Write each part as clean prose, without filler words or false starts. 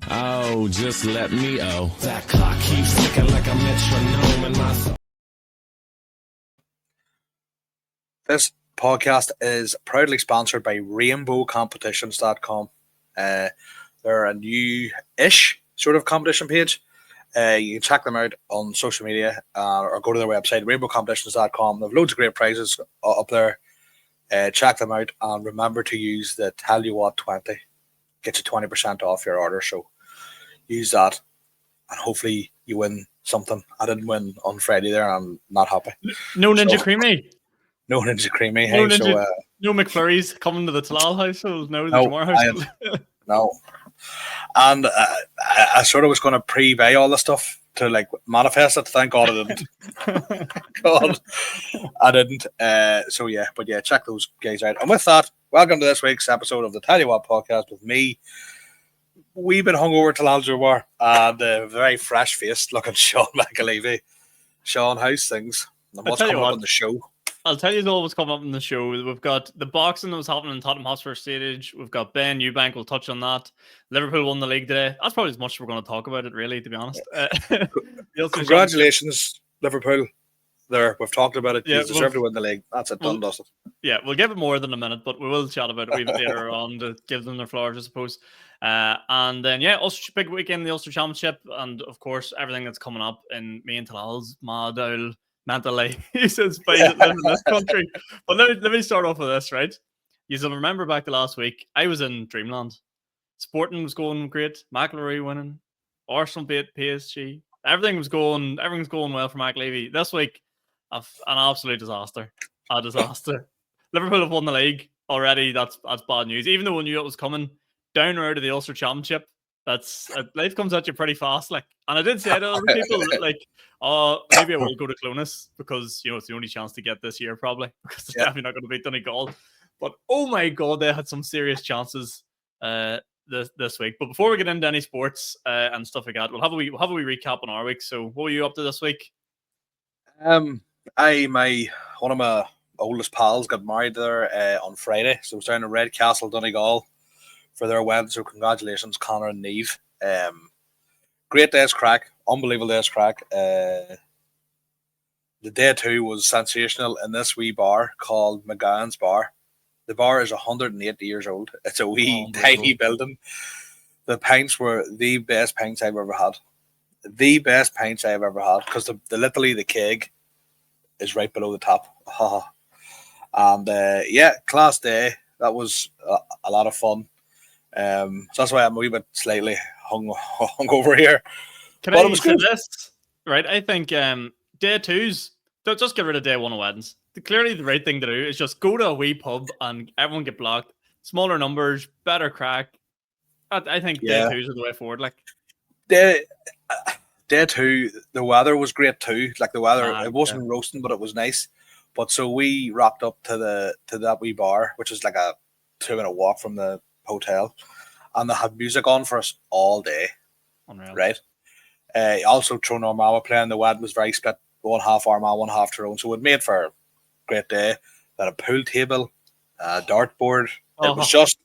Oh, just let me That clock keeps ticking like a metronome in my soul. This podcast is proudly sponsored by RainbowCompetitions.com. They're a new-ish sort of competition page. You can check them out on social media or go to their website, RainbowCompetitions.com. They have loads of great prizes up there. Check them out and remember to use the Tell You What 20. Get you 20% off your order. So use that and hopefully you win something. I didn't win on Friday there and I'm not happy. No Ninja Creamy. No Ninja Creamy. No, hey, Ninja, no McFlurries coming to the Talal household. No, the Jamar household. No. And I sort of was going to pre-buy all the stuff to like manifest it. Thank God I didn't. God, I didn't. So yeah, but yeah, check those guys out. And with that, welcome to this week's episode of the Tell You What podcast with me. We've been hungover till Algerwar and very fresh-faced looking Sean McAlevey. Sean, how's things? And what's coming up on the show? I'll tell you all what's coming up in the show. We've got the boxing that was happening in Tottenham Hotspur Stadium. We've got Ben Eubank. We'll touch on that. Liverpool won the league today. That's probably as much as we're going to talk about it, really, to be honest. Congratulations, Liverpool. There, we've talked about it. Yeah, you deserve to win the league. That's it, done, dusted. Yeah, we'll give it more than a minute, but we will chat about it a wee bit later on to give them their flowers, I suppose. And then, yeah, Ulster, big weekend, the Ulster Championship, and of course, everything that's coming up in me and Talal's mad owl mental life since living in this country. But let me start off with this, right? You'll remember back to last week, I was in Dreamland. Sporting was going great. McIlroy winning. Arsenal beat PSG. Everything's going well for McAlevey. This week, an absolute disaster. A disaster. Liverpool have won the league already. That's bad news. Even though we knew it was coming, down the road to the Ulster Championship, life comes at you pretty fast. Like, and I did say to other people, like, maybe I will go to Clonus because it's the only chance to get this year, probably, because they're definitely not going to beat Donegal. But oh my God, they had some serious chances this week. But before we get into any sports and stuff like that, we'll have a wee recap on our week. So, what were you up to this week? One of my oldest pals got married there on Friday, so it was down in Redcastle, Donegal, for their wedding. So congratulations, Connor and Neve. Great day's crack, unbelievable day's crack. The day two was sensational in this wee bar called McGowan's Bar. The bar is 180 years old. It's a wee tiny building. The pints were the best pints I've ever had. The best pints I've ever had, because literally the keg is right below the top. And class day. That was a lot of fun. So that's why I'm a wee bit slightly hung over here. Can I say this? Right, I think day twos, don't just get rid of day one of weddings. Clearly the right thing to do is just go to a wee pub and everyone get blocked. Smaller numbers, better crack. I think day twos are the way forward. Like day two, the weather was great too. Like the weather, it wasn't roasting, but it was nice. But so we rocked up to that wee bar, which is like a 2-minute walk from the hotel, and they had music on for us all day. Unreal. Right. Also, Tyrone Armagh playing. The wedding was very split. 1/2 Armagh, 1/2 Tyrone. So it made for a great day. They had a pool table, a dartboard. It was just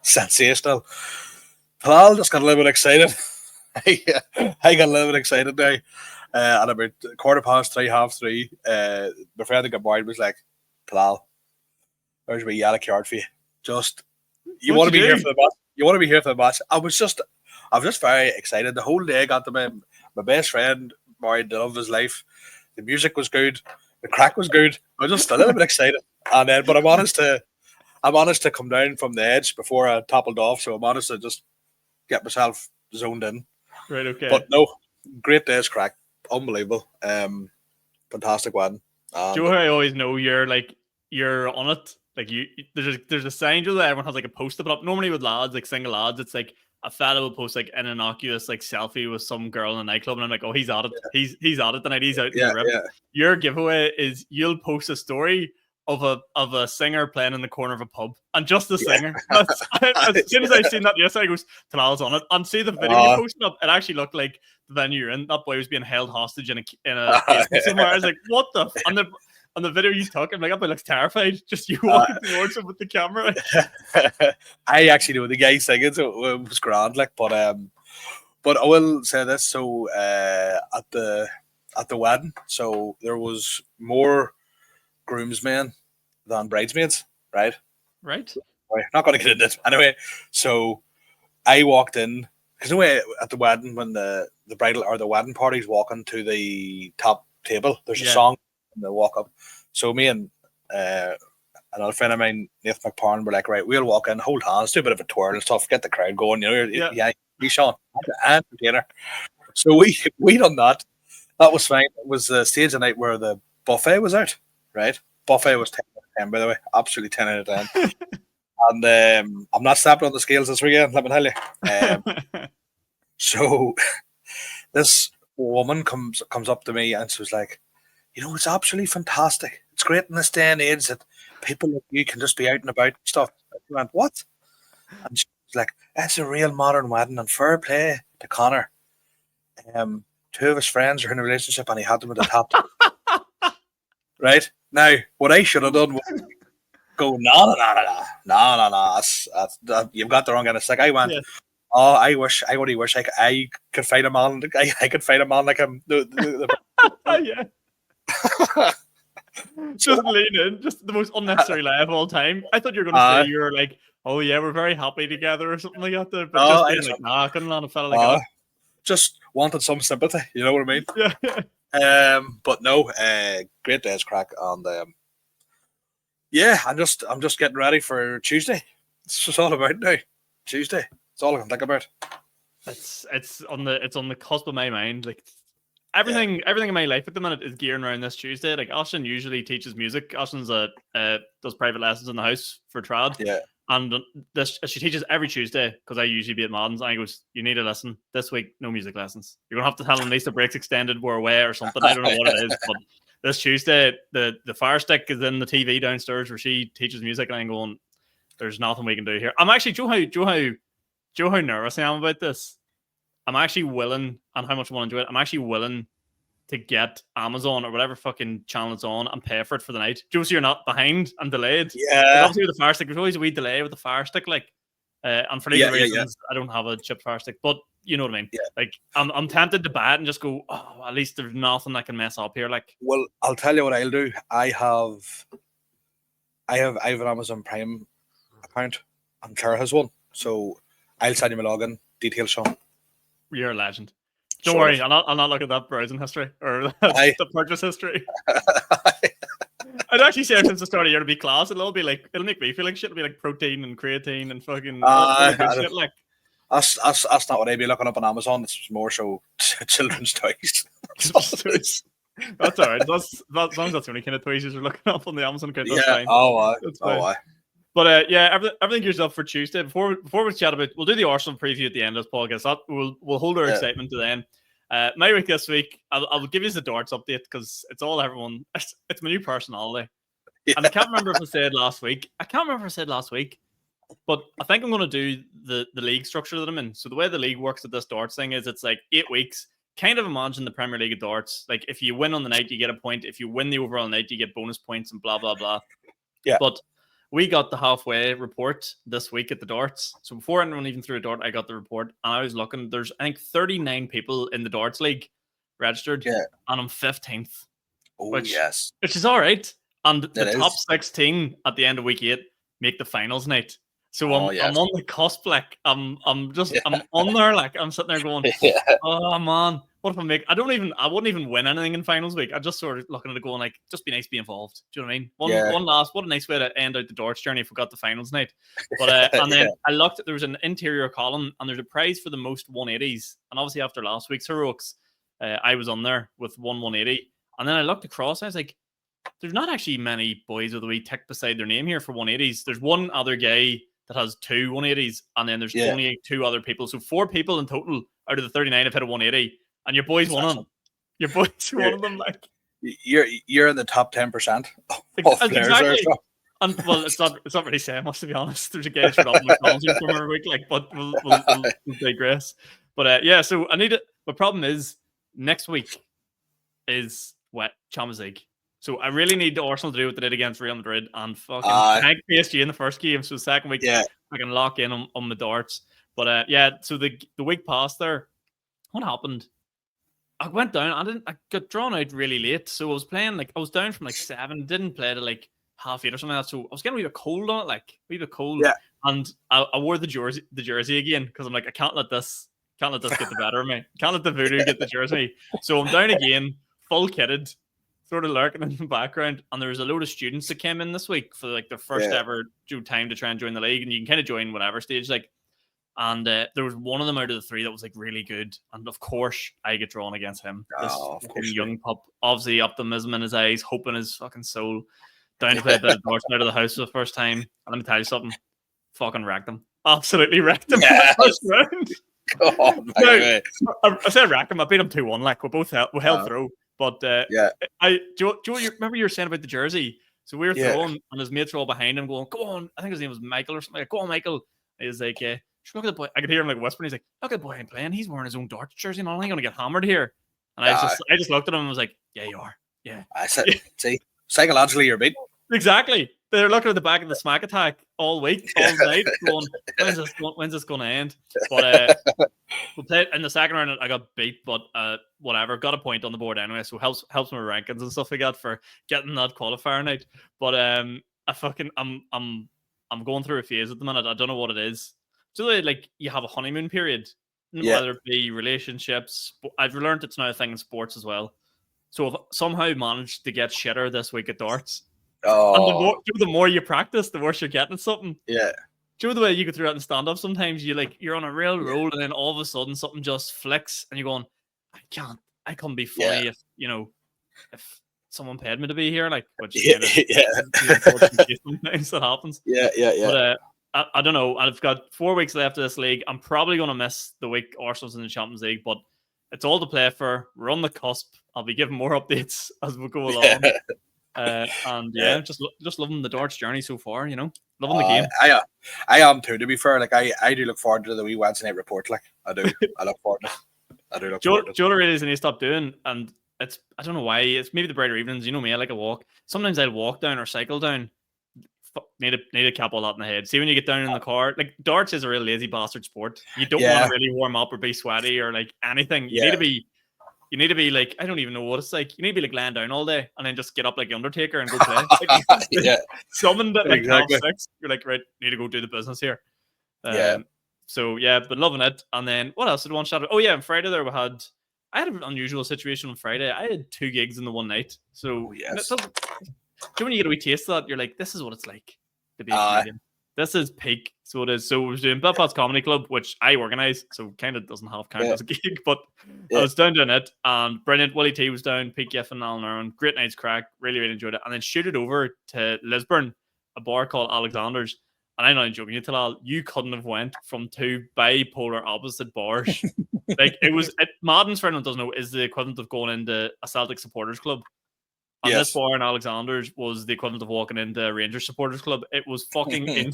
sensational. Talal just got a little bit excited. I got a little bit excited now. At about 3:15, 3:30, my friend that got married was like, Talal, there's a wee yellow card for you. You want to be here for the match? You want to be here for the match? I was just very excited. The whole day I got to my best friend married, the love of his life. The music was good. The crack was good. I was just a little bit excited. And then, but I managed to come down from the edge before I toppled off. So I managed to just get myself zoned in. Right, okay. But no, great day's crack. Unbelievable. Fantastic wedding. Do you know how I always know you're on it? Like there's a sign that everyone has like a post-it up. Normally with lads, like single lads, it's like a fella will post like an innocuous like selfie with some girl in a nightclub, and I'm like, oh, he's at it. Yeah. He's at it tonight. He's out in the rip. Yeah. Your giveaway is you'll post a story of a singer playing in the corner of a pub, and just the singer. As soon as I seen that yesterday, I goes, Talal's on it. And see the video you posted up, it actually looked like the venue you're in. That boy was being held hostage in a somewhere. I was like, what the? And on the video you took, I'm like, that boy looks terrified. Just you walking towards him with the camera. I actually know the guy singing, so it was grand. Like, but I will say this. So at the wedding, so there was more groomsmen than bridesmaids, right? Right. Not going to get into this anyway. So I walked in because anyway at the wedding when the bridal or the wedding party's walking to the top table, there's a song and they walk up. So me and another friend of mine, Nathan McParn, were like, right, we'll walk in, hold hands, do a bit of a twirl and stuff, get the crowd going. You know, you Sean, entertainer. So we done that. That was fine. It was the stage of the night where the buffet was out, right? Buffet was 10 out of 10, by the way, absolutely 10 out of 10. And I'm not snapping on the scales this weekend, let me tell you. So this woman comes up to me and she was like, you know, it's absolutely fantastic. It's great in this day and age that people like you can just be out and about and stuff. I went, what? And she was like, it's a real modern wedding and fair play to Connor. Two of his friends are in a relationship and he had them at the top. Right? Now, what I should have done was go, no. You've got the wrong kind of stick. I went, I only wish I could find a man. I could find a man like him. Yeah. Just lean in, just the most unnecessary lie of all time. I thought you were going to say you were like, oh yeah, we're very happy together or something like that. But just being like, nah, I couldn't land a fella like that. Just wanted some sympathy, you know what I mean? Yeah. But no, great day's crack, and I'm just getting ready for Tuesday. It's just all about now. Tuesday. It's all I can think about. It's on the cusp of my mind. Like everything in my life at the minute is gearing around this Tuesday. Like Ashton usually teaches music. Ashton's does private lessons in the house for trad. Yeah. And she teaches every Tuesday because I usually be at Madden's. And I goes, you need a lesson this week. No music lessons. You're gonna have to tell them at least the breaks extended. We're away or something. I don't know what it is, but this Tuesday the Fire Stick is in the TV downstairs where she teaches music, and I'm going, there's nothing we can do here. I'm actually Joe how nervous I am about this. I'm actually willing, and how much I want to enjoy it. I'm actually willing to get Amazon or whatever fucking channel it's on and pay for it for the night. Just so you're not behind and delayed. Yeah. Obviously with the Fire Stick, there's always a wee delay with the Fire Stick. Like, and for legal reasons, I don't have a chipped Fire Stick. But you know what I mean. Yeah. Like, I'm tempted to buy it and just go, oh, at least there's nothing that can mess up here. Like, well, I'll tell you what I'll do. I have an Amazon Prime account, and Claire has one, so I'll send you my login details, Sean. You're a legend. Don't worry, I'll not look at that browsing history or the purchase history. I'd actually say since the start of the year to be class, it'll make me feel like shit. It'll be like protein and creatine and fucking shit. Like that's not what I'd be looking up on Amazon. It's more so children's toys. That's all right. As long as that's the only kind of toys you're looking up on the Amazon account. That's fine. That's fine. But everything gears up for Tuesday. Before we chat about, we'll do the Arsenal preview at the end of this podcast. We'll hold our excitement to then. My week this week, I'll give you the darts update because it's all everyone. It's my new personality, and I can't remember if I said last week. But I think I'm going to do the league structure that I'm in. So the way the league works at this darts thing is it's like 8 weeks. Kind of imagine the Premier League of darts. Like if you win on the night, you get a point. If you win the overall night, you get bonus points and blah blah blah. Yeah, but we got the halfway report this week at the darts. So before anyone even threw a dart, I got the report. And I was looking, there's, I think, 39 people in the darts league registered. Yeah. And I'm 15th. Oh, which is all right. And the top 16 at the end of week 8 make the finals night. So I'm on the cusp, like, I'm on there, like, I'm sitting there going, oh, man. What if I wouldn't even win anything in finals week. I just sort of looking at it going like, just be nice to be involved. Do you know what I mean? What a nice way to end out the darts journey if we got the finals night. But and then I looked, there was an interior column and there's a prize for the most 180s. And obviously after last week's heroics, I was on there with 180. And then I looked across, I was like, there's not actually many boys with a wee tick beside their name here for 180s. There's one other guy that has 2 180s, and then there's only 2 other people. So 4 people in total out of the 39 have hit a 180. And your boy's one of them. Your boy's one of them. Like you're in the top 10% of players there. So. And well, it's not really saying much, to be honest. There's a guy for up McDonald's from every week, like, but we'll digress. But so I need it. My problem is next week is Champions League. So I really need Arsenal to do what they did against Real Madrid and fucking tank PSG in the first game. So the second week, I can lock in on the darts. But so the week past there, what happened? I went down. I got drawn out really late. So I was playing I was down from 7, didn't play till 8:30 or something like that. So I was getting a wee bit cold on it, a wee bit cold. Yeah. And I wore the jersey again because I'm like, I can't let this get the better of me. Can't let the voodoo get the jersey. So I'm down again, full kitted, sort of lurking in the background. And there was a load of students that came in this week for their first ever time to try and join the league. And you can kind of join whatever stage. And there was one of them out of the 3 that was really good. And of course, I get drawn against him. This young pup, obviously optimism in his eyes, hope in his fucking soul. Down to play a bit of darts out of the house for the first time. And let me tell you something. Fucking wrecked him. Absolutely wrecked him. Yes. First round. Oh, my God. I said wrecked him. I beat him 2-1. We both held through. But do you remember you were saying about the jersey? So we were throwing, and his mates were all behind him going, "Go on!" I think his name was Michael or something. Go on, Michael. He's like, look at the boy. I could hear him whispering. He's like, "Look at the boy I'm playing. He's wearing his own darts jersey, man. I'm only going to get hammered here." And I just looked at him and was like, "Yeah, you are. Yeah." I said, "See, psychologically, you're beat." Exactly. They're looking at the back of the Smack Attack all week, all night, going, "When's this going to end?" But we played in the second round. I got beat, but whatever. Got a point on the board anyway, so helps my rankings and stuff like that for getting that qualifier night. But I'm going through a phase at the minute. I don't know what it is. So you have a honeymoon period, whether it be relationships. I've learned it's now a thing in sports as well. So I've somehow managed to get shitter this week at darts. And the more you practice, the worse you're getting at something. Yeah. Do you know the way you go through that in stand-up? Sometimes you're on a real roll, and then all of a sudden something just flicks, and you're going, I couldn't be funny if someone paid me to be here, which sometimes that happens. Yeah. But I don't know. I've got 4 weeks left of this league. I'm probably going to miss the week Arsenal's in the Champions League, but it's all to play for. We're on the cusp. I'll be giving more updates as we go along. Just loving the darts journey so far, loving the game. I am too, to be fair. I do look forward to the wee Wednesday night report. I do. I look forward to it. I do look forward to it. Joe really is, and he stopped doing, and I don't know why. It's maybe the brighter evenings. You know me, I like a walk. Sometimes I'll walk down or cycle down. Need to cap all that in the head. See, when you get down in the car, darts is a real lazy bastard sport. You don't want to really warm up or be sweaty or anything. You need to be I don't even know what it's like. You need to be laying down all day and then just get up like the Undertaker and go play. Summoned at exactly. 6. You're right, need to go do the business here. So but loving it. And then what else did I want to shout out? Oh yeah, on Friday there I had an unusual situation on Friday. I had 2 gigs in the one night. So when you get a wee taste of that, you're like, this is what it's like to be a Canadian. This is peak. So it is. So we was doing Belfast Comedy Club, which I organise, so kind of doesn't have count as a gig, but I was down doing it, and brilliant. Willie T was down, Pete Giffen, Alan Irwin, great night's crack, really, really enjoyed it. And then shooted over to Lisburn, a bar called Alexander's. And I'm not joking you, Talal, you couldn't have went from 2 bipolar opposite bars. Madden's, for anyone who doesn't know, is the equivalent of going into a Celtic supporters club. And this bar in Alexander's was the equivalent of walking into a Rangers supporters club. It was fucking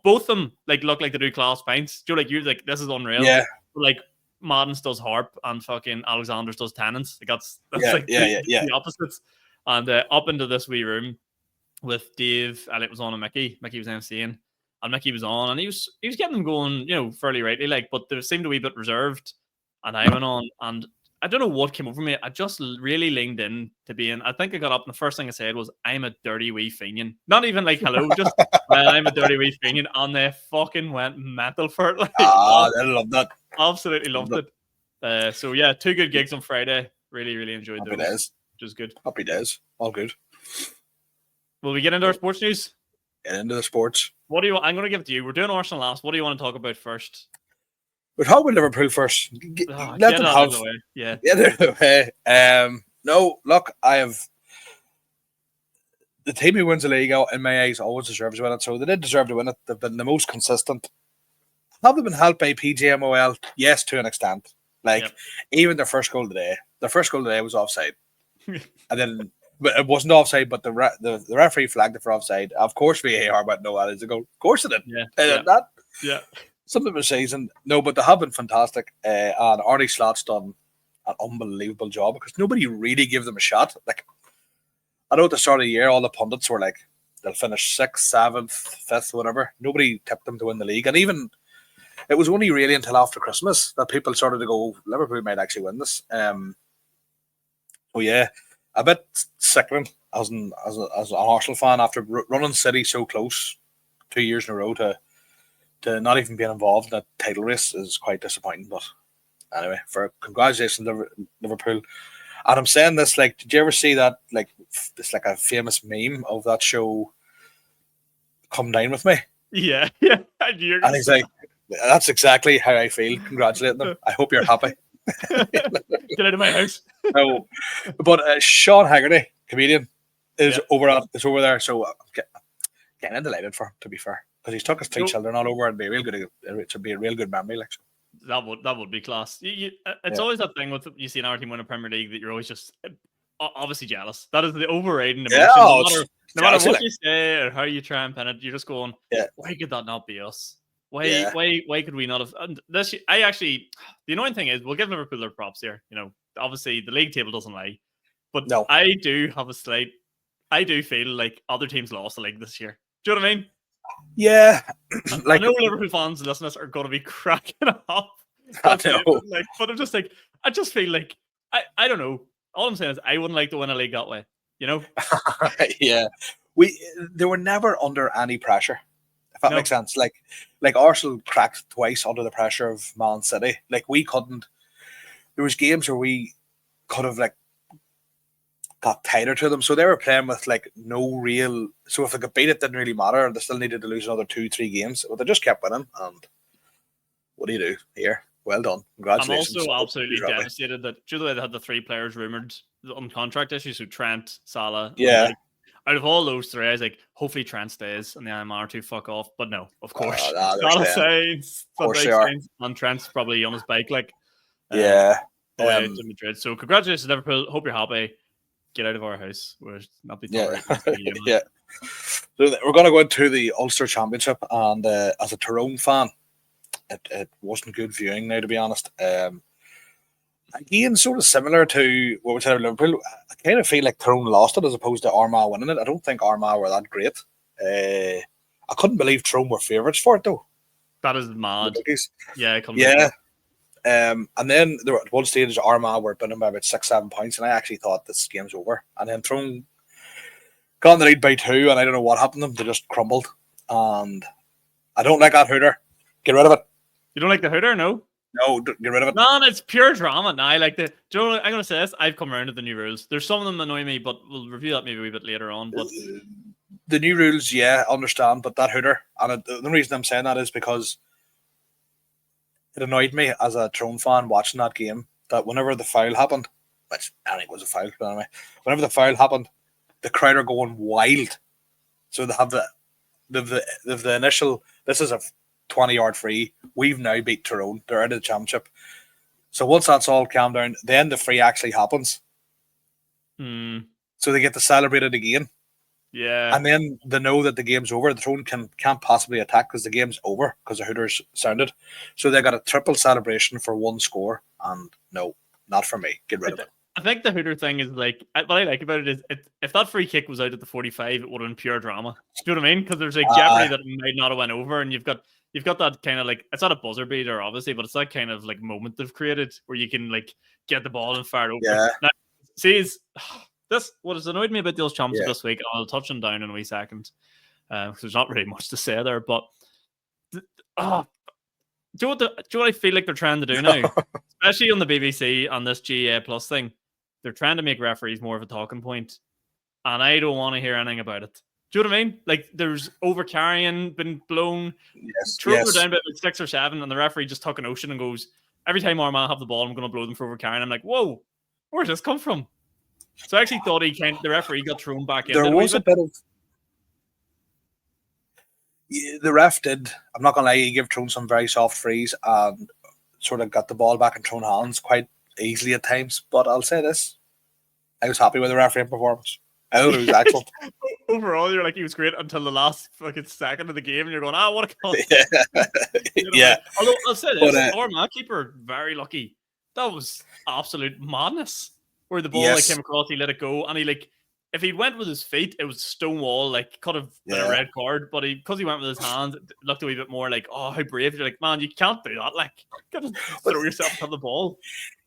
both of them look like they do class pints. You're this is unreal. Yeah. Madden's does harp and fucking Alexander's does tenants. That's the opposites. And up into this wee room with Dave, Elliot was on, and Mickey. Mickey was MCing, and Mickey was on, and he was getting them going, fairly rightly, but they seemed a wee bit reserved. And I went on, and I don't know what came over me. I just really leaned in to being. I think I got up, and the first thing I said was, "I'm a dirty wee finian." Not even hello, just I'm a dirty wee finian, and they fucking went mental for it. I love that. Absolutely loved it. So 2 good gigs on Friday. Really, really enjoyed those. Happy days. Which is good. Happy days. All good. Will we get into our sports news? Get into the sports. What do you want? I'm going to give it to you. We're doing Arsenal last. What do you want to talk about first? We're talking about Liverpool first. Let them have. Yeah. No, look, I have. The team who wins the league, in my eyes, always deserves to win it. So they did deserve to win it. They've been the most consistent. Have they been helped by PGMOL? Yes, to an extent. Even their first goal today. The first goal today was offside, and then. But it wasn't offside, but the referee flagged it for offside. Of course, VAR went, no, that is a goal. Of course it did. Something was season. No, but they have been fantastic. And Arnie Slot's done an unbelievable job because nobody really gave them a shot. I know at the start of the year, all the pundits were like, they'll finish 6th, 7th, 5th, whatever. Nobody tipped them to win the league. And even, it was only really until after Christmas that people started to go, Liverpool might actually win this. So yeah, a bit sickening as an Arsenal fan after running City so close 2 years in a row to not even being involved in a title race is quite disappointing. But anyway, for congratulations, Liverpool. And I'm saying this, like, did you ever see that, like, it's like a famous meme of that show, Come Down With Me? Yeah. And he's like, that's exactly how I feel. Congratulating them. I hope you're happy. Get out of my house. No, but Sean Haggerty, comedian, is over there. So I'm getting delighted for him, to be fair, because he's took his 3 children all over and be a real good. It should be a real good memory, like. That would be class. It's always that thing with you see an our team win a Premier League that you're always just obviously jealous. That is the overriding emotion. Yeah, no matter what you say or how you try and pin it, you're just going, why could that not be us? Why could we not have? And this, the annoying thing is, we'll give Liverpool their props here. You know, obviously the league table doesn't lie, but no. I do feel like other teams lost the league this year. Do you know what I mean? Yeah, like, I know Liverpool fans listening are going to be cracking up. I know. But I'm just like, I just feel like I don't know. All I'm saying is I wouldn't like to win a league that way. You know? Yeah, they were never under any pressure. If that makes sense. Like Arsenal cracked twice under the pressure of Man City. Like, we couldn't. There was games where we could have like got tighter to them. So they were playing with like no real. So if they could beat it, didn't really matter. They still needed to lose another 2-3 games, but they just kept winning. And what do you do here? Well done. Congratulations. I'm also absolutely devastated that due to the way they had the 3 players rumored on contract issues, so Trent, Salah. Yeah. Out of all those 3, I was like, hopefully Trent stays and the IMR 2 fuck off. But no, of course. Salah stays. Of course they are. And Trent's probably on his bike, like. Yeah. To Madrid. So congratulations, Liverpool. Hope you're happy. Get out of our house. We're not be yeah. Yeah. So we're going to go into the Ulster Championship, and as a Tyrone fan, it wasn't good viewing now, to be honest. Again, sort of similar to what we said about Liverpool. I kind of feel like Tyrone lost it as opposed to Armagh winning it. I don't think Armagh were that great. I couldn't believe Tyrone were favourites for it, though. That is mad. Yeah, and then there at one stage Armagh were winning by about 6-7 points, and I actually thought this game's over. And then Tyrone got in the lead by 2, and I don't know what happened to them. They just crumbled. And I don't like that hooter. Get rid of it. You don't like the hooter? No, get rid of it. Man, it's pure drama. Now, I like the. Do you know what I'm going to say this? I've come around to the new rules. There's some of them annoy me, but we'll review that maybe a wee bit later on. But the new rules, yeah, understand. But that hooter, and the reason I'm saying that is because it annoyed me as a Tyrone fan watching that game that whenever the foul happened, which I think was a foul, but anyway, whenever the foul happened, the crowd are going wild. So they have the initial. This is a 20-yard free. We've now beat Tyrone. They're out of the championship. So once that's all calmed down, then the free actually happens. So they get to celebrate it again. Yeah. And then they know that the game's over. The Tyrone can't possibly attack because the game's over because the hooters sounded. So they got a triple celebration for 1 score. And no, not for me. Get rid of it. I think the hooter thing is like, what I like about it is if that free kick was out at the 45, it would have been pure drama. Do you know what I mean? Because there's like jeopardy that it might not have went over, and you've got that kind of like, it's not a buzzer beater obviously, but it's that kind of like moment they've created where you can like get the ball and fire it over. Yeah. Now, see, what has annoyed me about the Ulster Championship this week, I'll touch them down in a wee second, because there's not really much to say there, but do you know what I feel like they're trying to do now? Especially on the BBC on this GA Plus thing. They're trying to make referees more of a talking point, and I don't want to hear anything about it. Do you know what I mean? Like, there's overcarrying been blown. Yes. Down by 6 or 7, and the referee just took an ocean and goes, every time Armagh have the ball, I'm going to blow them for overcarrying. I'm like, whoa, where's this come from? So I actually thought the referee got thrown back in. There was a bit of. Yeah, the ref did. I'm not going to lie, he gave Tyrone some very soft frees and sort of got the ball back in Tyrone hands quite easily at times. But I'll say this, I was happy with the refereeing performance. I thought it was excellent. Overall, you're like, he was great until the last fucking second of the game, and you're going, what a call. Yeah. Although I'll say this, Armagh keeper, very lucky. That was absolute madness. Where the ball came across, he let it go, and he if he'd went with his feet, it was stonewall. Like could have been a red card, but because he went with his hands, it looked a wee bit more like, oh, how brave! You're like, man, you can't do that. Like, you gotta throw yourself on the ball.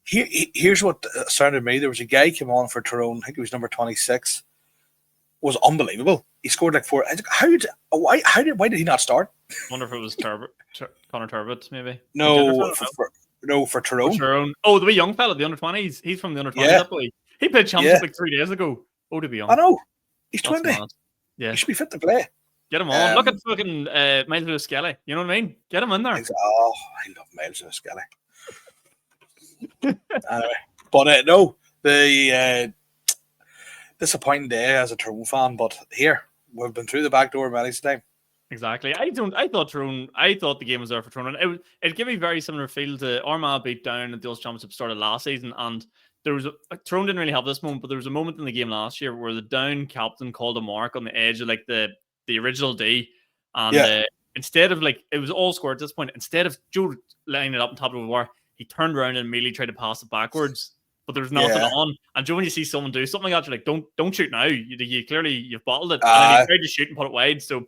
Here's what astounded me. There was a guy came on for Tyrone. I think he was number 26. Was unbelievable. He scored like 4. Why did he not start? I wonder if it was Connor Turbot, maybe. No, for Tyrone. Tyrone. Oh, the wee young fella, the under-20s. He's from the under-20s. That boy. He played championship like 3 days ago. Oh, to be young. I know. He's 20. Mad. Yeah. He should be fit to play. Get him on. Look at fucking Miles Lewis Skelly. You know what I mean? Get him in there. Oh, I love Miles Lewis Skelly. Anyway, but no, the disappointing day as a Tyrone fan. But here we've been through the back door many times. Exactly. I thought the game was there for Tyrone. It gave me very similar feel to Armagh beat Down at the Ulster Championship started last season, and there was Tyrone didn't really have this moment, but there was a moment in the game last year where the Down captain called a mark on the edge of like the original D, and instead of like it was all scored at this point, instead of Joe lining it up on top of the bar, he turned around and immediately tried to pass it backwards. But there was nothing on. And Joe, when you see someone do something like that, you're like, don't shoot now. You clearly you've bottled it. And then he tried to shoot and put it wide. So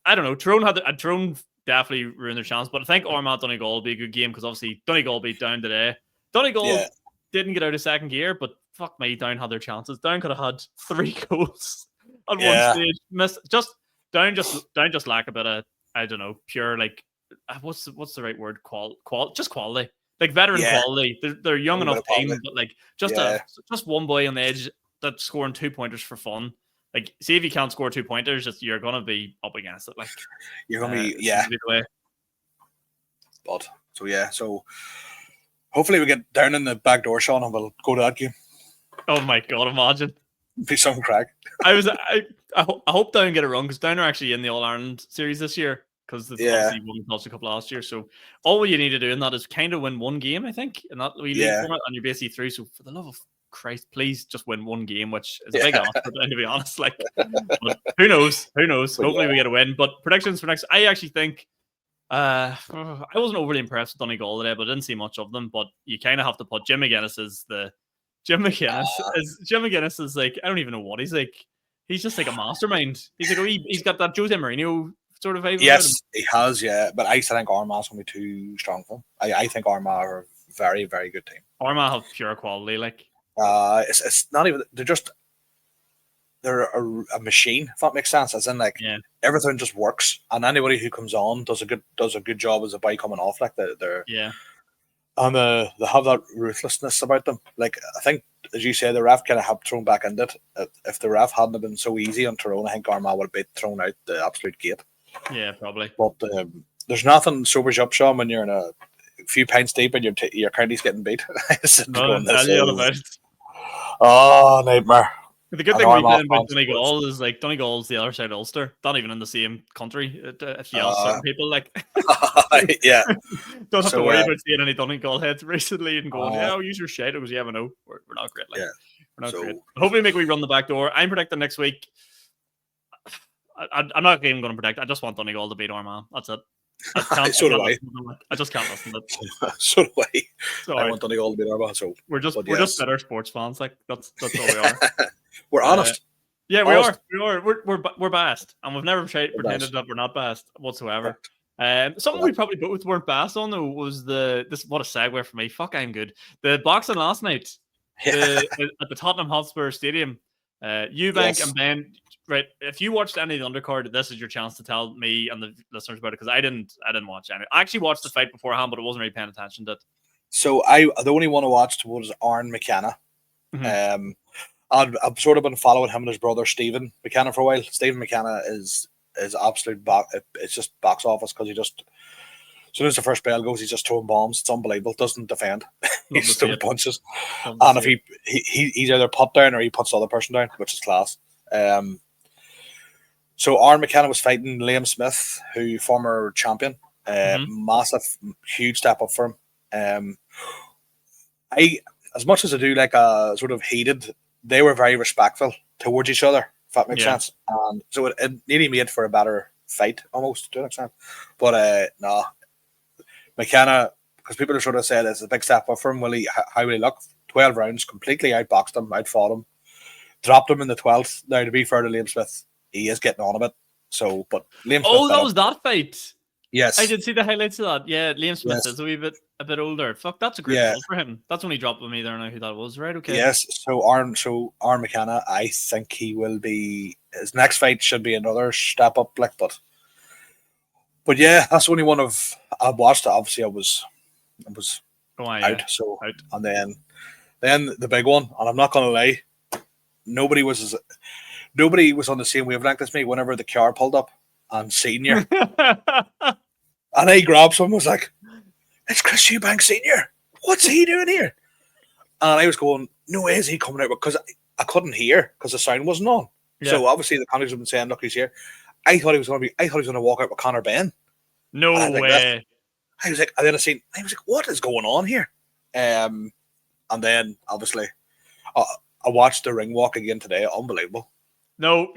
I don't know. Tyrone definitely ruined their chance. But I think Armagh Donegal will be a good game because obviously Donegal beat Down today. Donegal didn't get out of second gear, but fuck me, Down had their chances. Down could have had 3 goals on one stage. Missed Down just lack a bit of, I don't know, pure like what's the right word? Just quality. Like veteran quality. They're young enough team, but like just one boy on the edge that's scoring 2-pointers for fun. Like, see if you can't score 2-pointers, you're gonna be up against it. Like you're gonna be the way. But so hopefully we get down in the back door, Sean, and we'll go to that game. Oh my god, imagine. Be some crack. I hope Down get it wrong because Down are actually in the All Ireland series this year. Because they obviously won the Ulster Cup last year. So all you need to do in that is kind of win one game, I think, in that league format, and you're basically through. So for the love of Christ, please just win one game, which is a big ask, to be honest. Like, but who knows? Hopefully we get a win. But predictions for next, I actually think I wasn't overly impressed with Donegal today, but I didn't see much of them. But you kind of have to put Jim McGuinness as Jim McGuinness is like, I don't even know what he's like. He's just like a mastermind. He's like, he's got that Jose Mourinho sort of vibe. Yes, he has, but I still think Armagh's going to be too strong for him. I think Armagh are a very, very good team. Armagh have pure quality, like. It's not even. They're a machine. If that makes sense, as in like everything just works, and anybody who comes on does a good job as a boy coming off. Like they're and they have that ruthlessness about them. Like I think, as you say, the ref kind of have thrown back into it. If the ref hadn't been so easy on Tyrone, I think Armagh would have been thrown out the absolute gate. Yeah, probably. But there's nothing sobers up, Sean, when you're in a few pints deep and your county's getting beat. Oh, nightmare. The good thing we playing about Donegal is like Donegal's the other side of Ulster, not even in the same country. If you ask certain people, like, don't have to worry about seeing any Donegal heads recently and going, use your shit. It was, we're not great. Like, we're not great. Hopefully, we run the back door. I'm predicting next week. I'm not even going to predict. I just want Donegal to beat Armagh. That's it. I just can't listen to it. So do I. I want Donegal to beat Armagh. So we're just better sports fans. Like that's all we are. We're honest. We are. We're biased, and we've never pretended that we're not biased whatsoever. Something we probably both weren't biased on though was what a segue for me. Fuck, I'm good. The boxing last night at the Tottenham Hotspur Stadium. Eubank and Ben. Right, if you watched any of the undercard, this is your chance to tell me and the listeners about it because I didn't watch any. I actually watched the fight beforehand, but I wasn't really paying attention to it. So the only one I watched was Aaron McKenna. Mm-hmm. I've sort of been following him and his brother Stephen McKenna for a while. Stephen McKenna is absolute it's just box office because he just as soon as the first bell goes, he's just throwing bombs. It's unbelievable. Doesn't defend. He's just throwing punches. And if he's either put down or he puts the other person down, which is class. So Aaron McKenna was fighting Liam Smith, who former champion. Massive, huge step up for him. I, as much as I do like a sort of heated, they were very respectful towards each other, if that makes sense. And so it nearly made for a better fight, almost, to an extent. But no, McKenna, because people are sort of saying it's a big step up for him. How will he look? 12 rounds, completely outboxed him, outfought him. dropped him in the 12th. Now, to be fair to Liam Smith, he is getting on a bit. So, but Liam Smith. Oh, that was that fight. Yes. I did see the highlights of that. Yeah, Liam Smith Yes. is a bit older. Fuck, that's a great result for him. That's only dropped with me there now who that was. Right, okay. Yes, so Aaron McKenna, I think he will be, his next fight should be another step up, like, but yeah, that's the only one I watched. Obviously, I was out. So out. And then the big one, and I'm not gonna lie, nobody was on the same wavelength as me whenever the car pulled up and Senior, and I grabbed someone, was like, "It's Chris Eubank Senior. What's he doing here?" And I was going, "No way is he coming out," because I couldn't hear because the sound wasn't on. Yeah. So obviously the commentators have been saying, "Look, he's here." I thought he was going to walk out with Conor Benn. No way. I was like, and then I was like, "What is going on here?" And then obviously, I watched the ring walk again today. Unbelievable. No.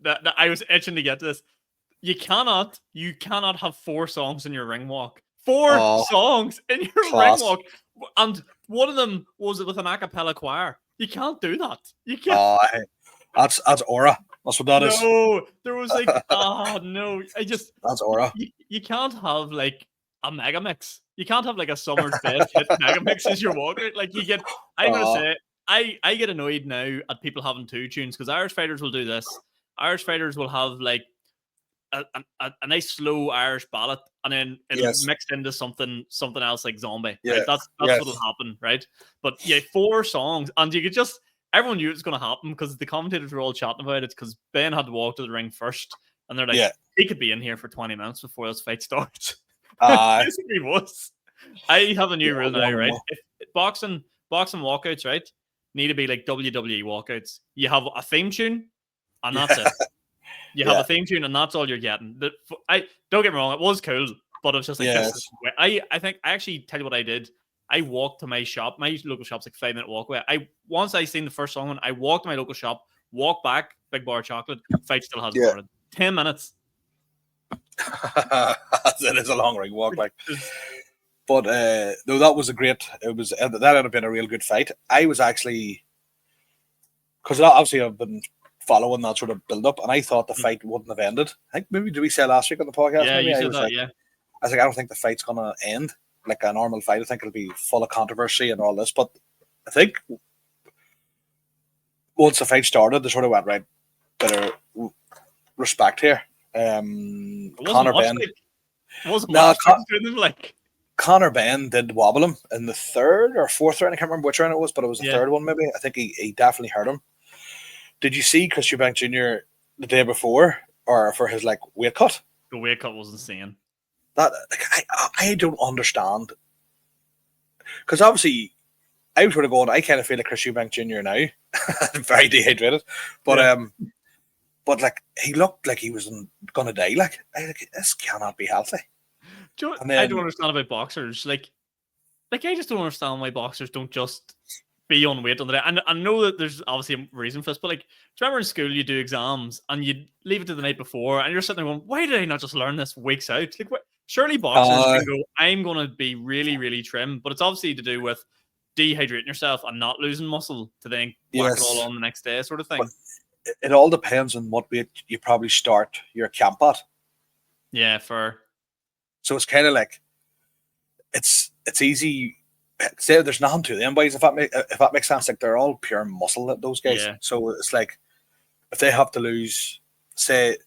That I was itching to get to this. You cannot have 4 songs in your ring walk. 4 songs in your ring walk, and one of them was with an a cappella choir. You can't do that. You can't. That's aura. That's what that is. No, there was like, no. That's aura. You can't have like a mega mix. You can't have like a summer's best hit mega mix as your walkout. Like you get, I'm gonna say, I get annoyed now at people having 2 tunes because Irish fighters will do this. Irish fighters will have like a nice slow Irish ballad, and then it'll mixed into something else like Zombie. Yeah. Right? That's what'll happen, right? But yeah, 4 songs, and you could just. Everyone knew it was going to happen because the commentators were all chatting about it because Ben had to walk to the ring first, and they're like, he could be in here for 20 minutes before this fight starts. Basically was. I have a new rule now, right? If boxing walkouts, right, need to be like WWE walkouts. You have a theme tune, and that's it. You have a theme tune, and that's all you're getting. I don't get me wrong, it was cool, but it was just like this. I think I actually tell you what I did. I walked to my shop. My local shop's like 5-minute walk away. Once I seen the first song, I walked to my local shop, walked back, big bar of chocolate. Fight still hasn't started. 10 minutes. It is a long ring walk, like. But no, that was a great. That ended up being a real good fight. I was actually, because obviously I've been following that sort of build up, and I thought the fight wouldn't have ended. I think maybe did we say last week on the podcast? Yeah, maybe? you said that. I was like, I don't think the fight's gonna end like a normal fight. I think it'll be full of controversy and all this. But I think once the fight started, they sort of went, right, better respect here. Conor Benn. Conor Benn did wobble him in the 3rd or 4th round. I can't remember which round it was, but it was the 3rd one maybe. I think he definitely hurt him. Did you see Chris Eubank Jr. the day before or for his like weight cut? The weight cut was insane. That I don't understand, because obviously I was sort of going, I kind of feel like Chris Eubank Jr. now, very dehydrated, but but like he looked like he was gonna die. Like this cannot be healthy. I don't understand about boxers. Like I just don't understand why boxers don't just be on weight on the day. And I know that there's obviously a reason for this, but like, do you remember in school you do exams and you leave it to the night before and you're sitting there going, why did I not just learn this weeks out? Like, surely boxers can go, I'm going to be really, really trim, but it's obviously to do with dehydrating yourself and not losing muscle to then whack it all on the next day, sort of thing. But it all depends on what weight you probably start your camp at. Yeah, fair. So it's kind of like it's easy. Say there's nothing to them boys, if that makes sense. Like they're all pure muscle, those guys. Yeah. So it's like if they have to lose, say,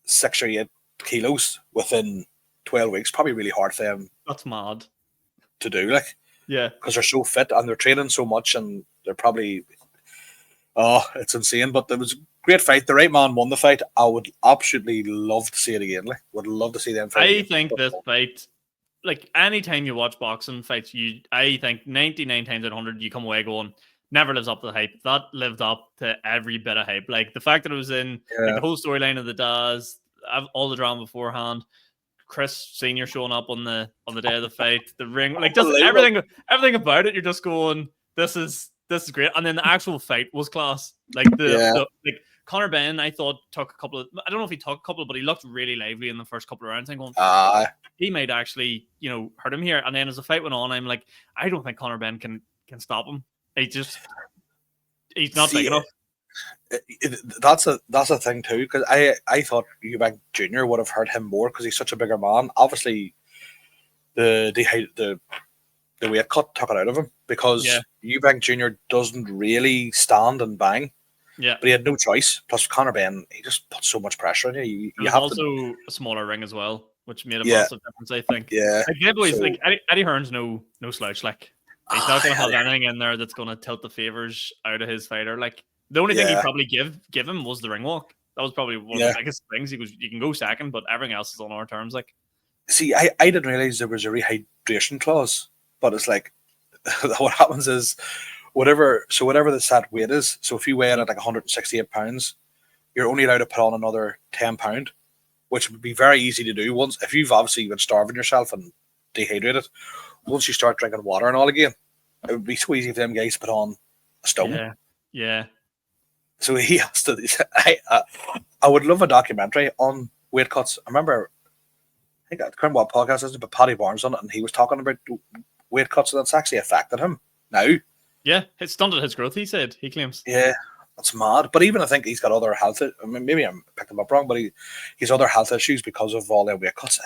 6 or 8 kilos within 12 weeks, probably really hard for them. That's mad to do, like. Yeah, because they're so fit and they're training so much, and they're probably it's insane. But it was a great fight. The right man won the fight. I would absolutely love to see it again. Like, would love to see them fight. I think this fight, like anytime you watch boxing fights, I think 99 times out of 100 you come away going, never lives up to the hype. That lived up to every bit of hype. Like the fact that it was in like, the whole storyline of the Daz, all the drama beforehand, Chris Senior showing up on the day of the fight, the ring, like just everything about it. You're just going, this is great. And then the actual fight was class. Like like Conor Benn, I thought took a couple of, I don't know if he took a couple, but he looked really lively in the first couple of rounds. I'm going, he might actually, hurt him here. And then as the fight went on, I'm like, I don't think Conor Benn can stop him. He just He's not See, big enough. That's a thing too, because I thought Eubank Junior would have hurt him more because he's such a bigger man. Obviously, the weight cut took it out of him because Eubank Junior doesn't really stand and bang. Yeah, but he had no choice. Plus, Conor Benn, he just put so much pressure on you. You have also to. a smaller ring as well, which made a massive difference. I think. Yeah, like, boys, like Eddie Hearn's no slouch. Like he's not going to have anything in there that's going to tilt the favors out of his fighter. Like the only thing he'd probably give him was the ring walk. That was probably one of the biggest things. He goes, you can go second, but everything else is on our terms. Like, see, I didn't realize there was a rehydration clause, but it's like what happens is whatever the set weight is. So if you weigh in at like 168 pounds, you're only allowed to put on another 10 pound, which would be very easy to do once if you've obviously been starving yourself and dehydrated. Once you start drinking water and all again, it would be so easy for them guys to put on a stone. Yeah. So he has to. I would love a documentary on weight cuts. I remember, I can't remember what podcast is, but Paddy Barnes on it, and he was talking about weight cuts, and that's actually affected him now. Yeah, it stunted his growth. He said he claims. Yeah, that's mad. But even I think he's got other health. I mean, maybe I'm picking him up wrong, but he's other health issues because of all their weight cuts.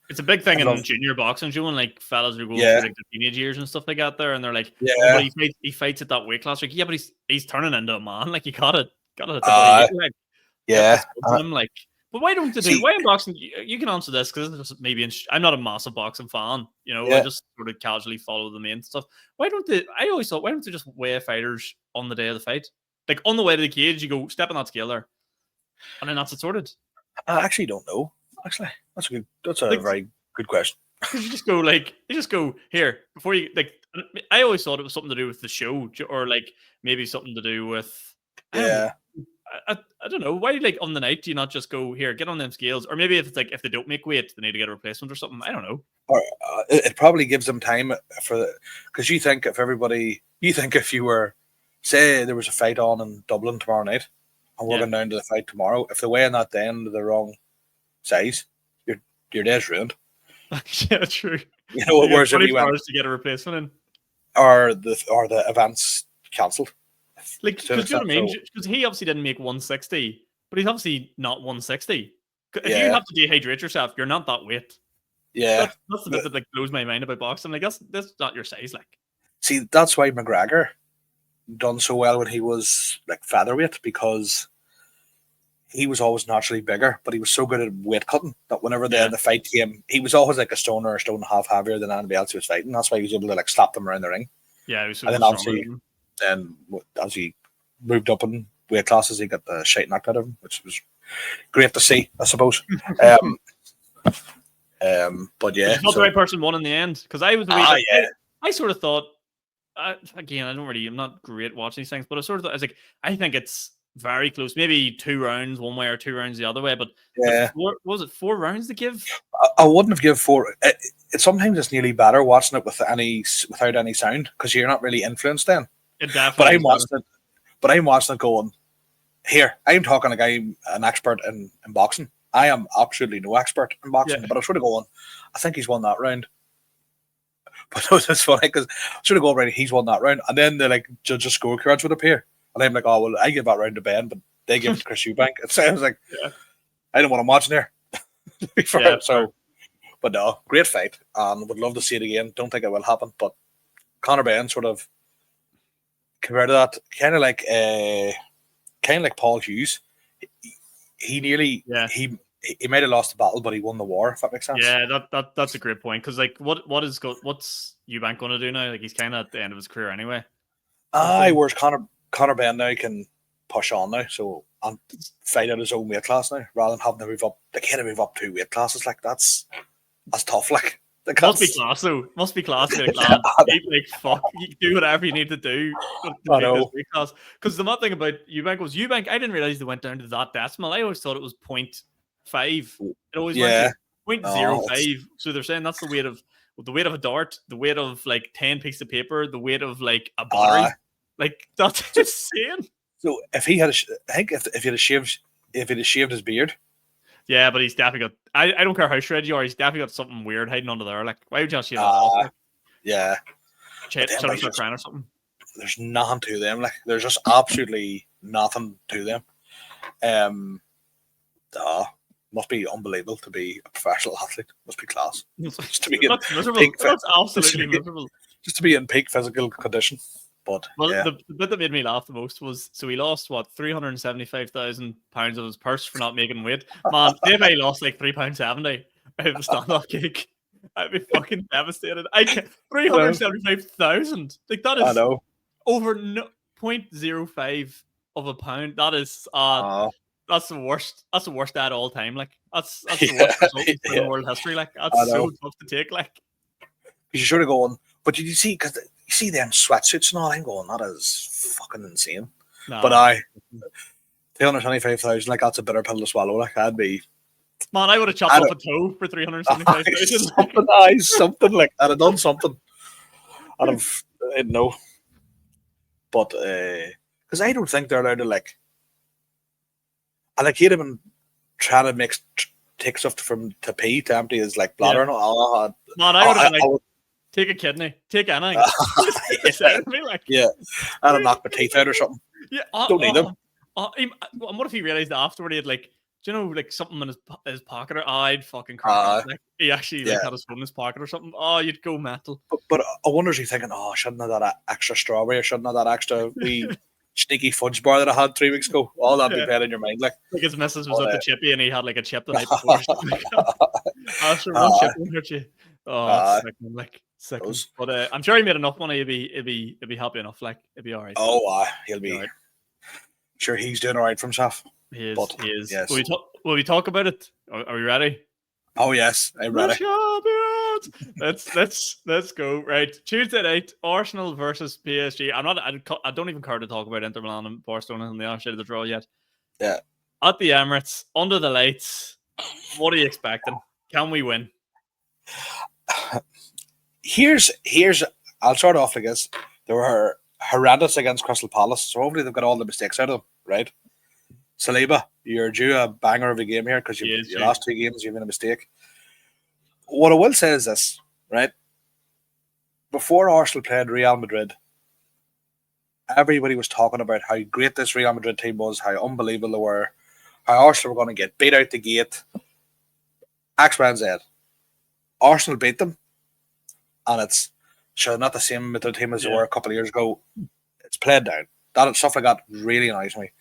It's a big thing in junior boxing, Joe, like fellas who go through like the teenage years and stuff like that there, and they're like, oh, but he fights at that weight class. Like, yeah, but he's turning into a man. Like, you gotta him, like. But why don't they do? Why in boxing? You can answer this because maybe I'm not a massive boxing fan. You know, I just sort of casually follow the main stuff. Why don't they? I always thought, why don't they just weigh fighters on the day of the fight? Like on the way to the cage, you go step on that scale there, and then that's it sorted. I actually don't know. Actually, that's a very good question. Because you just go here before you like. I always thought it was something to do with the show, or like maybe something to do with. I don't know. Why, like, on the night, do you not just go, here, get on them scales? Or maybe if it's like, if they don't make weight, they need to get a replacement or something. I don't know. Or it probably gives them time because you think if you were, say there was a fight on in Dublin tomorrow night and we're going down to the fight tomorrow, if they're weighing that then to the wrong size, your day's ruined. Yeah, true. You know, whereas 24 hours to get a replacement in. Or the event's cancelled. Like, because you know what I mean? Because he obviously didn't make 160, but he's obviously not 160. If you have to dehydrate yourself, you're not that weight. Yeah, that's the bit that like blows my mind about boxing. Like, that's not your size. Like, see, that's why McGregor done so well when he was like featherweight, because he was always naturally bigger, but he was so good at weight cutting that whenever the fight came, he was always like a stone or a stone and a half heavier than anybody else he was fighting. That's why he was able to like slap them around the ring. Yeah, he was and then obviously. Then as he moved up in weight classes, he got the shite knocked out of him, which was great to see, I suppose. But yeah, not the right person won in the end, because I was I sort of thought again, I'm not great watching these things, but I sort of thought, I think it's very close, maybe 2 rounds one way or 2 rounds the other way, but was it 4 rounds to give? I wouldn't have given 4. Sometimes it's nearly better watching it without any sound because you're not really influenced then. But I'm watching it going, here, I'm talking like I'm an expert in boxing. I am absolutely no expert in boxing, but I'm sort of going, I think he's won that round. But it's funny because I sort of go, right, he's won that round. And then they like judge scorecards would appear. And I'm like, oh, well, I give that round to Ben, but they give it to Chris Eubank. It sounds like, I don't want to watch there. But no, great fight. And would love to see it again. Don't think it will happen, but Conor Benn sort of, compared to that, kind of like Paul Hughes, he nearly he might have lost the battle, but he won the war. If that makes sense. Yeah, that's a great point, because like what's Eubank going to do now? Like, he's kind of at the end of his career anyway. Whereas Conor Benn now can push on now, so and fight at his own weight class now, rather than having to move up. They can't move up 2 weight classes. Like that's tough. Like. Must be class though. Must be class to be like, like, fuck, you do whatever you need to do. I know. Because the mad thing about Eubank was I didn't realize they went down to that decimal. I always thought it was 0.5. It always went to 0.05. So they're saying that's the weight of a dart, the weight of like 10 pieces of paper, the weight of like a battery. Like, that's insane. So if he had, I think if he had shaved his beard. Yeah, but he's definitely got. I don't care how shredded you are. He's definitely got something weird hiding under there. Like, why would you not shave that off? Like? Yeah. Shut up, crying or something. there's nothing to them. Like there's just absolutely nothing to them. Must be unbelievable to be a professional athlete. Must be class. Just to be That's miserable. peak, That's absolutely miserable. just to be in peak physical condition. But Well, yeah. the bit that made me laugh the most was so he lost what £375,000 of his purse for not making weight. Man, if I lost like £3.70 out of a stand-up gig, I'd be fucking devastated. I can't 375,000. Like that I is know. over 0.05 of a pound. That is that's the worst. That's the worst at all time. Like that's the worst result in world history. Like that's so tough to take. Like you should have gone. But did you see? Because you see them sweatsuits and all. I'm going. That is fucking insane. nah. But 325,000. Like that's a bitter pill to swallow. Like I'd be. Man, I would have chopped off a toe for 375,000. Something like I'd have done something. I'd have no. But because I don't think they're allowed to like. I like he'd have been trying to take stuff to pee to empty his like bladder and all. Man, I would have been like, take a kidney, take anything. Yeah, I'd have knocked my teeth out or something. Yeah, don't need them. What if he realized afterward he had like, do you know, like something in his pocket? Or I'd fucking cry. Like, he actually like had his phone in his pocket or something. Oh, you'd go mental. But I wonder is he thinking, shouldn't have that extra strawberry or shouldn't have that extra wee sneaky fudge bar that I had 3 weeks ago? All that be bad in your mind, like his missus was at the chippy and he had like a chip the night before. One chip won't hurt you. Oh, second. But I'm sure he made enough money. It'd be happy enough. Like it'd be all right. He'll be. Right. Sure, he's doing all right for himself. He is. He is. Yes. Will we talk about it? Are we ready? Oh yes, I'm ready. Let's go. Right, Tuesday night, Arsenal versus PSG. I don't even care to talk about Inter Milan and Barcelona on the outside of the draw yet. Yeah. At the Emirates, under the lights. What are you expecting? Can we win? Here's. I'll start off like this. There were horrendous against Crystal Palace, so hopefully they've got all the mistakes out of them, right? Saliba, you're due a banger of a game here because your last 2 games you've made a mistake. What I will say is this, right? Before Arsenal played Real Madrid, everybody was talking about how great this Real Madrid team was, how unbelievable they were, how Arsenal were going to get beat out the gate. X, Y, and Z. Arsenal beat them, and it's not the same Madrid team as they were a couple of years ago. It's played down. That stuff like that really annoys me.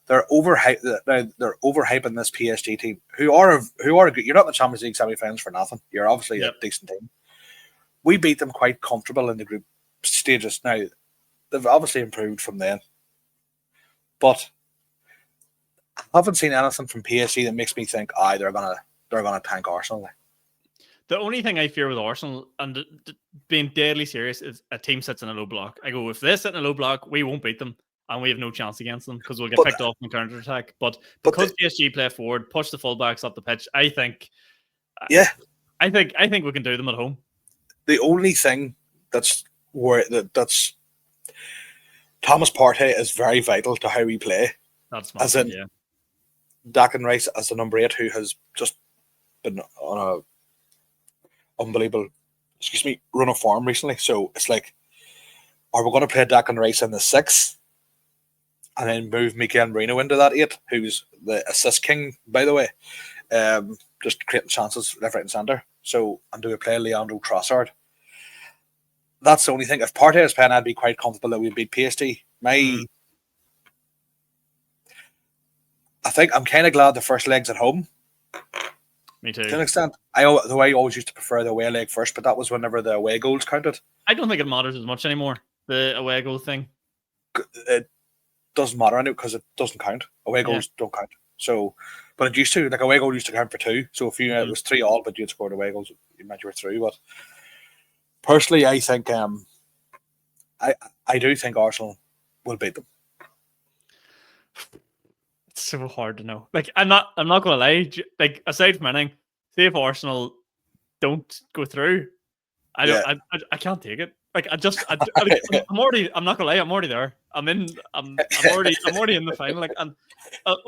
They're overhyping this PSG team, who are good. You're not in the Champions League semi-finals for nothing. You're obviously a decent team. We beat them quite comfortable in the group stages. Now they've obviously improved from then, but I haven't seen anything from PSG that makes me think, they're gonna tank Arsenal. The only thing I fear with Arsenal, and being deadly serious, is a team sits in a low block. I go, if they sit in a low block, we won't beat them. And we have no chance against them because we'll get picked off in counter attack. But because PSG play forward, push the fullbacks up the pitch, I think we can do them at home. The only thing that's Thomas Partey is very vital to how we play. That's as in Declan Rice as the number 8, who has just been on a unbelievable, run of form recently. So it's like, are we going to play Declan Rice in the 6? And then move Mikel Merino into that 8, who's the assist king, by the way. Just creating chances left, right, and centre. So, and do we play Leandro Trossard? That's the only thing. If Partey is playing, I'd be quite comfortable that we'd beat PSG. I think I'm kind of glad the first leg's at home. Me too. To an extent. I always used to prefer the away leg first, but that was whenever the away goals counted. I don't think it matters as much anymore, the away goal thing. It doesn't matter anyway because it doesn't count. Away goals don't count. So, but it used to. Like away goal used to count for 2. So if it was 3-3, but you'd scored away goals, you meant you were through. But personally, I think I do think Arsenal will beat them. It's so hard to know. Like I'm not gonna lie. Like aside from anything, see if Arsenal don't go through, I can't take it. Like I'm not gonna lie, I'm already there. I'm already in the final. Like, and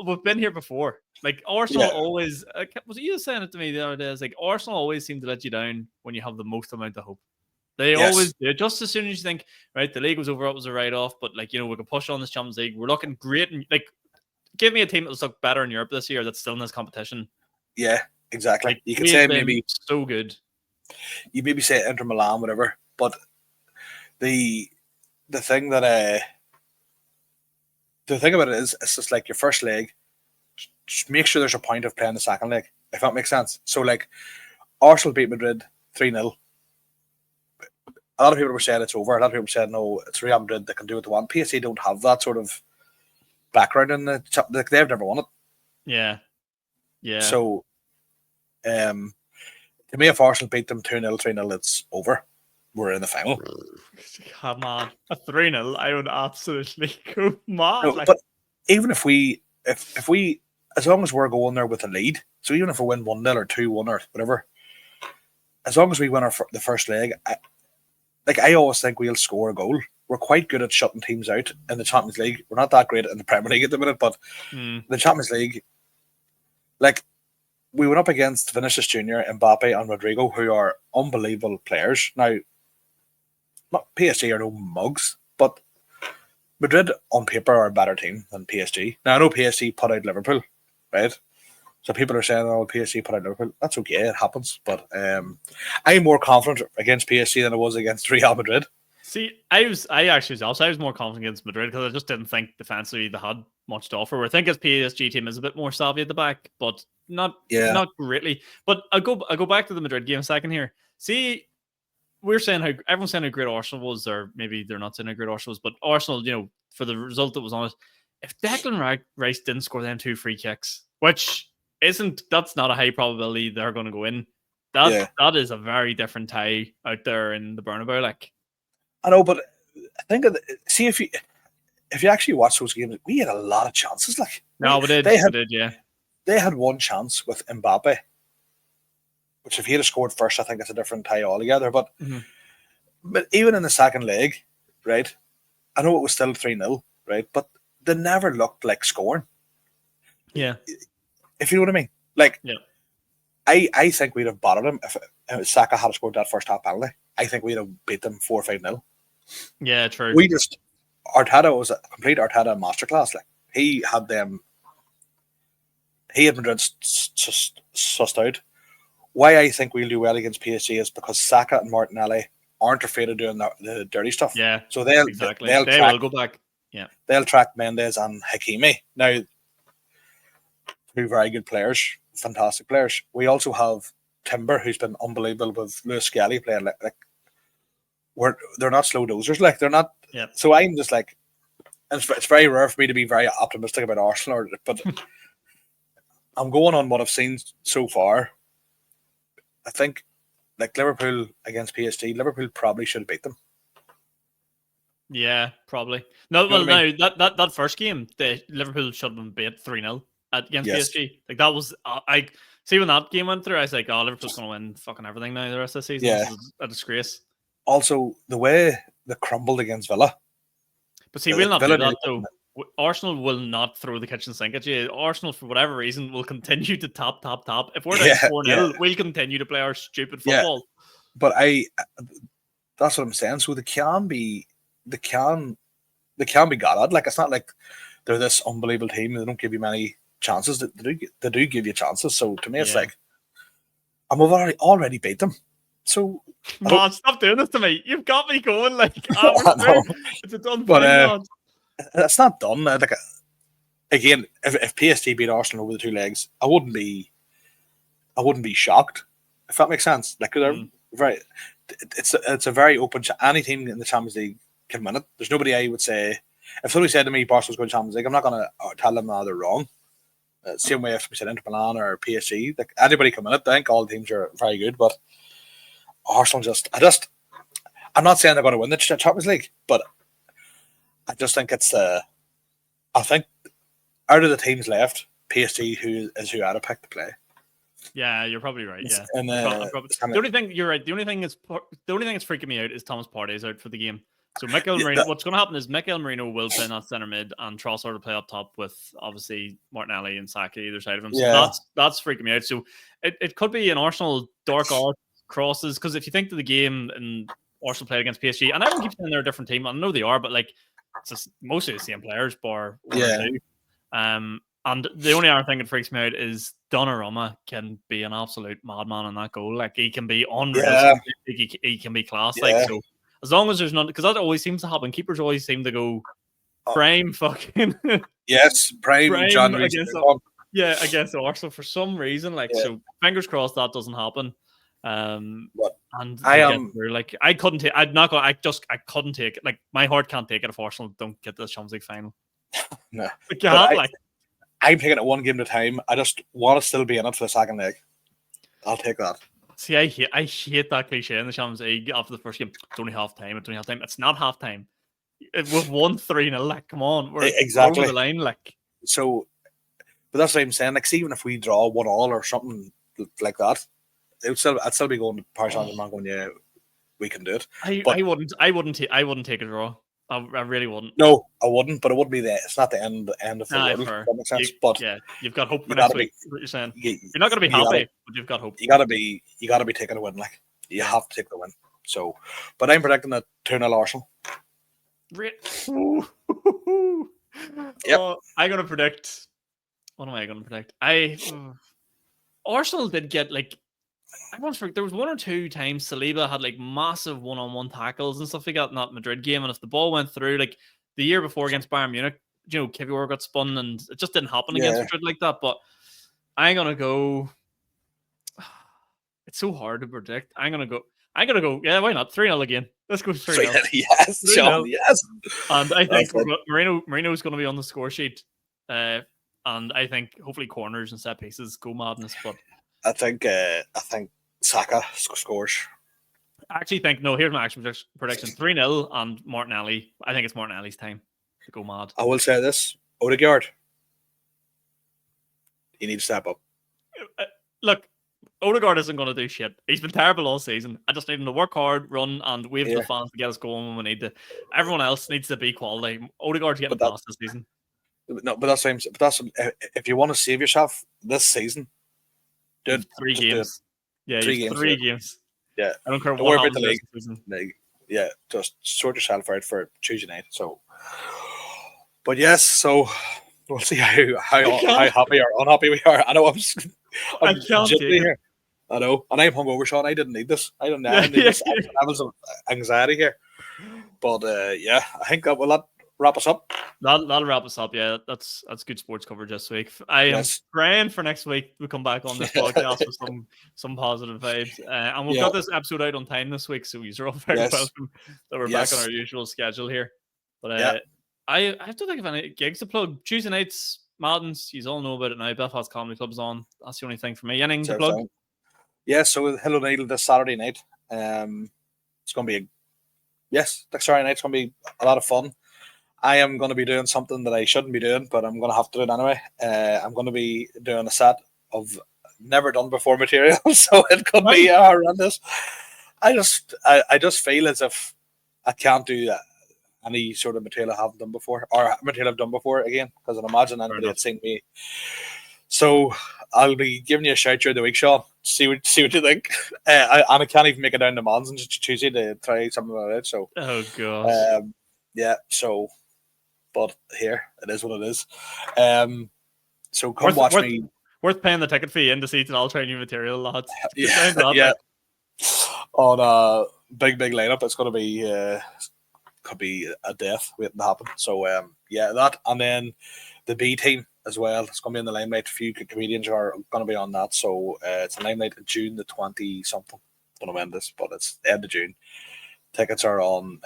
we've been here before. Like Arsenal always was it you saying it to me the other day? It's like Arsenal always seem to let you down when you have the most amount of hope. They Yes. always do. Just as soon as you think, right, the league was over, it was a write-off, but like, we could push on this Champions League. We're looking great. And like, give me a team that's looked better in Europe this year that's still in this competition. Yeah, exactly. Like, You could we say have been maybe so good. you maybe say Inter Milan, whatever. But the thing that the thing about it is, it's just like your first leg. Just make sure there's a point of playing the second leg, if that makes sense. So like, Arsenal beat Madrid 3-0. A lot of people were saying it's over. A lot of people said no, it's Real Madrid. They can do what they want. PSG don't have that sort of background in the. Like, they've never won it. Yeah. Yeah. So, to me, if Arsenal beat them 2-0, 3-0, it's over. We're in the final. Come on. A 3-0, I would absolutely go mad. No, Like, but even if we, as long as we're going there with a lead, so even if we win 1-0 or 2-1 or whatever, as long as we win the first leg, I always think we'll score a goal. We're quite good at shutting teams out in the Champions League. We're not that great in the Premier League at the minute, but the Champions League, like, we went up against Vinicius Junior, Mbappe, and Rodrigo, who are unbelievable players. Now, not PSG are no mugs, but Madrid on paper are a better team than PSG. Now, I know PSG put out Liverpool, right? So people are saying, "Oh, PSG put out Liverpool." That's okay; it happens. But I'm more confident against PSG than I was against Real Madrid. See, I was more confident against Madrid because I just didn't think defensively they had much to offer. I think his PSG team is a bit more savvy at the back, but not greatly. But I'll go back to the Madrid game a second here. See, we're saying how everyone's saying how great Arsenal was, or maybe they're not saying how great Arsenal was, but Arsenal, for the result that was on it, if Declan Rice didn't score them 2 free kicks, which that's not a high probability they're going to go in. That is a very different tie out there in the Bernabeu. Like, I know, but I think see if you actually watch those games, we had a lot of chances. Like, no, we did, yeah. They had one chance with Mbappe, which if he had scored first, I think it's a different tie altogether. But but even in the second leg, right? I know it was still 3-0, right? But they never looked like scoring. Yeah. If you know what I mean. Like, yeah. I think we'd have battered them if Saka had scored that first half penalty. I think we'd have beat them 4-5-0. Yeah, true. Arteta was a complete Arteta masterclass. Like, he had Madrid sussed out. Why I think we'll do well against PSG is because Saka and Martinelli aren't afraid of doing the dirty stuff. Yeah, so they will go back. Yeah, they'll track Mendes and Hakimi. Now, 2 very good players, fantastic players. We also have Timber, who's been unbelievable with Lewis Skelly playing. They're not slow dozers. Like, they're not. Yeah. So I'm just like, it's very rare for me to be very optimistic about Arsenal, but I'm going on what I've seen so far. I think, like, Liverpool against PSG, Liverpool probably should have beat them. Yeah, probably. No, well, no, that first game, Liverpool should have been beat 3-0 against PSG. Like, that was, I see when that game went through, I was like, oh, Liverpool's going to win fucking everything now the rest of the season. Yeah. This is a disgrace. Also, the way they crumbled against Villa. But see, we'll not do that, though. Arsenal will not throw the kitchen sink at you. Arsenal, for whatever reason, will continue to top. If we're down 4-0, we'll continue to play our stupid football. Yeah. But that's what I'm saying. So they can be got at. Like, it's not like they're this unbelievable team. They don't give you many chances. They do give you chances. So to me, it's like, and we've already beat them. So, man, stop doing this to me. You've got me going like, it's a done thing, man. It's not done. Like, again, if PSG beat Arsenal over the 2 legs, I wouldn't be shocked, if that makes sense. Like, they're very, it's a very open. Any team in the Champions League can win it. There's nobody I would say. If somebody said to me Barcelona's going to Champions League, I'm not going to tell them they're wrong. Same way if somebody said Inter Milan or PSG, like, anybody can win it. I think all the teams are very good, but Arsenal I'm not saying they're going to win the Champions League, but I just think I think out of the teams left, PSG who I'd have picked to play. Yeah, you're probably right. Yeah, and the only thing you're right. The only thing that's freaking me out is Thomas Partey's out for the game. So Mikel Merino, what's going to happen is Mikel Merino will play in that centre mid, and Trossard will play up top with obviously Martinelli and Saka either side of him. So that's freaking me out. So it could be an Arsenal dark art crosses, because if you think of the game in Arsenal played against PSG, and I don't keep saying they're a different team. I know they are, but like it's just mostly the same players, bar one or two. And the only other thing that freaks me out is Donnarumma can be an absolute madman in that goal. Like he can be unreal. Yeah. He can be class. Like so, as long as there's none, because that always seems to happen. Keepers always seem to go prime fucking prime January. Against Arsenal for some reason. Like so, fingers crossed that doesn't happen. And I couldn't take. I couldn't take it. Like my heart can't take it if Arsenal don't get the Champions League final. No, I'm taking it one game at a time. I just want to still be in it for the second leg. I'll take that. See, I hate that cliche in the Champions League after the first game. It's only half time. It's not half time. We've won 3-0. Like, come on, we're exactly over the line. Like, so, but that's what I'm saying. Like, even if we draw 1-1 or something like that, I'd still be going to Paris Saint-Germain going, yeah, we can do it. I wouldn't take a draw. I really wouldn't. No, I wouldn't. But it wouldn't be it's not the end of the world. That makes sense. But you've got hope for next week. What you're saying? You're not going to be happy, but you've got hope. You got to be taking a win. Like you have to take the win. So, but I'm predicting a 2-0 Arsenal. Yep. I'm going to predict. What am I going to predict? Arsenal did get like. There was one or two times Saliba had like massive one-on-one tackles and stuff like that in that Madrid game, and if the ball went through, like the year before against Bayern Munich, Kevin Ward got spun, and it just didn't happen against Madrid like that. But I'm gonna go. It's so hard to predict. I'm gonna go. Yeah, why not? 3-0 again. Let's go 3-0. Yes, Sean, yes. And I think Marino's going to be on the score sheet, and I think hopefully corners and set pieces go madness. But I think Saka scores. I actually think here's my action prediction: 3-0 and Martinelli. I think it's Martinelli's time to go mad. I will say this: Odegaard, you need to step up. Look, Odegaard isn't going to do shit. He's been terrible all season. I just need him to work hard, run, and wave to the fans to get us going when we need to. Everyone else needs to be quality. Odegaard's getting past this season. No, but that's if you want to save yourself this season, do 3 games. Yeah, 3 games. Yeah, I don't care what worry about the league. Yeah, just sort yourself out for Tuesday night. So, but yes, so we'll see how happy or unhappy we are. I know I'm can't take here. I know, and I'm hungover, Sean. I didn't need this. I need this levels of anxiety here. But I think that will wrap us up. That'll wrap us up. Yeah, that's good sports coverage this week. I am praying for next week we come back on this podcast with some positive vibes, and we've got this episode out on time this week, so you're all very welcome that we're back on our usual schedule here. But I have to think of any gigs to plug. Tuesday nights, Madden's, you all know about it now. Belfast Comedy Club's on. That's the only thing for me. Anything to plug? Yeah, so with Hill O'Neill this Saturday night, it's going to be next Saturday night's going to be a lot of fun. I am going to be doing something that I shouldn't be doing, but I'm going to have to do it anyway. I'm going to be doing a set of never done before material, so it could be horrendous. I just feel as if I can't do any sort of material I haven't done before, or material I've done before again, because I'd imagine anybody had seen me. So I'll be giving you a shout during the week, Sean. See what you think. I can't even make it down to Mons on Tuesday to try something like that. So So. But here, it is what it is. So come watch me. Worth paying the ticket fee in to see it, and I'll try new material, lads. On a big lineup, it's going to be could be a death waiting to happen. So that, and then the B team as well. It's going to be in the limelight. A few comedians are going to be on that. So it's a limelight in June the 20-something. Don't know when this, but it's the end of June. Tickets are on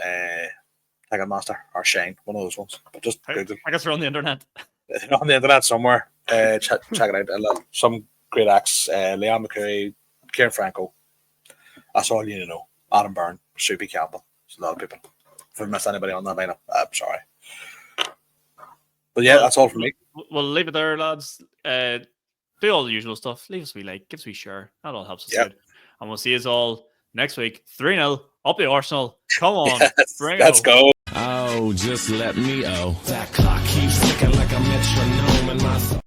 Ticketmaster or Shane, one of those ones. But just I guess they're on the internet. On the internet somewhere. Check it out. Some great acts. Leon McCurry, Kieran Franco. That's all you need to know. Adam Byrne, Soupy Campbell. There's a lot of people. If I missed anybody on that lineup, I'm sorry. But that's all from me. We'll leave it there, lads. Do all the usual stuff. Leave us a wee like, give us a wee share. That all helps us out. And we'll see us all next week. 3-0. Up the Arsenal. Come on. Let's go. Oh, just let me That clock keeps ticking like a metronome in my